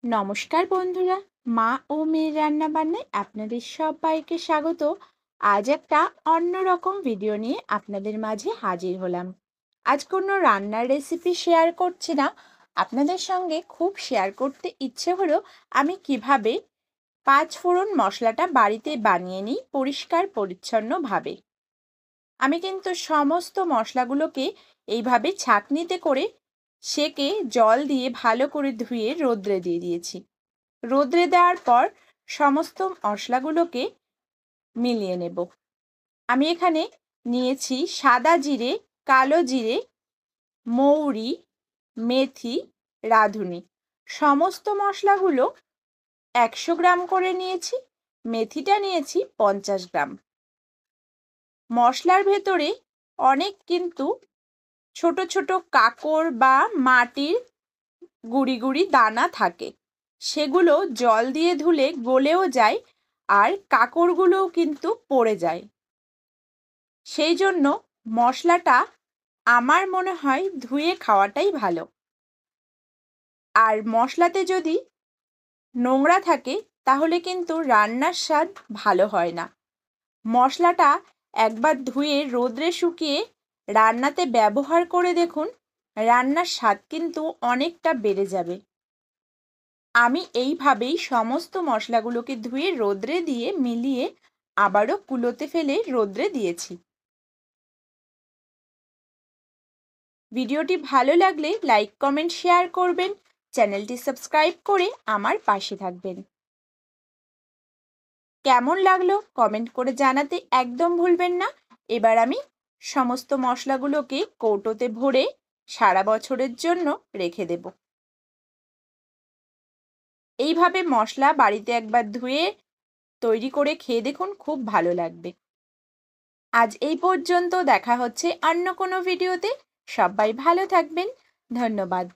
নমস্কার বন্ধুরা, মা ও মেয়ের রান্নাবান্নায় আপনাদের সবাইকে স্বাগত। আজ একটা অন্যরকম ভিডিও নিয়ে আপনাদের মাঝে হাজির হলাম। আজ কোনো রান্নার রেসিপি শেয়ার করছি না, আপনাদের সঙ্গে খুব শেয়ার করতে ইচ্ছে হলো আমি কিভাবে 5 ফোড়ন মশলাটা বাড়িতে বানিয়ে নিই পরিষ্কার পরিচ্ছন্নভাবে। আমি কিন্তু সমস্ত মশলাগুলোকে এইভাবে ছাঁকনিতে করে সেকে জল দিয়ে ভালো করে ধুয়ে রোদ্রে দিয়ে দিয়েছি। রোদ্রে দেওয়ার পর সমস্ত মশলাগুলোকে মিলিয়ে নেব। আমি এখানে নিয়েছি সাদা জিরে, কালো জিরে, মৌরি, মেথি, রাঁধুনি। সমস্ত মশলাগুলো 100 গ্রাম করে নিয়েছি। মেথিটা নিয়েছি 50 গ্রাম। মশলার ভেতরে অনেক কিন্তু ছোট ছোট কাঁকর বা মাটির গুঁড়ি গুঁড়ি দানা থাকে, সেগুলো জল দিয়ে ধুলে গলেও যায় আর কাঁকরগুলোও কিন্তু পড়ে যায়। সেই জন্য মশলাটা আমার মনে হয় ধুয়ে খাওয়াটাই ভালো। আর মশলাতে যদি নোংরা থাকে তাহলে কিন্তু রান্নার স্বাদ ভালো হয় না। মশলাটা একবার ধুয়ে রোদ্রে শুকিয়ে রান্নাতে ব্যবহার করে দেখুন, রান্নার স্বাদ কিন্তু অনেকটা বেড়ে যাবে। আমি এইভাবেই সমস্ত মশলাগুলোকে ধুয়ে রোদ্রে দিয়ে মিলিয়ে আবারও কুলোতে ফেলে রোদ্রে দিয়েছি। ভিডিওটি ভালো লাগলে লাইক, কমেন্ট, শেয়ার করবেন। চ্যানেলটি সাবস্ক্রাইব করে আমার পাশে থাকবেন। কেমন লাগলো কমেন্ট করে জানাতে একদম ভুলবেন না। এবার আমি সমস্ত মশলাগুলোকে কৌটোতে ভরে সারা বছরের জন্য রেখে দেব। এইভাবে মশলা বাড়িতে একবার ধুয়ে তৈরি করে খেয়ে দেখুন, খুব ভালো লাগবে। আজ এই পর্যন্ত, দেখা হচ্ছে অন্য কোনো ভিডিওতে। সবাই ভালো থাকবেন। ধন্যবাদ।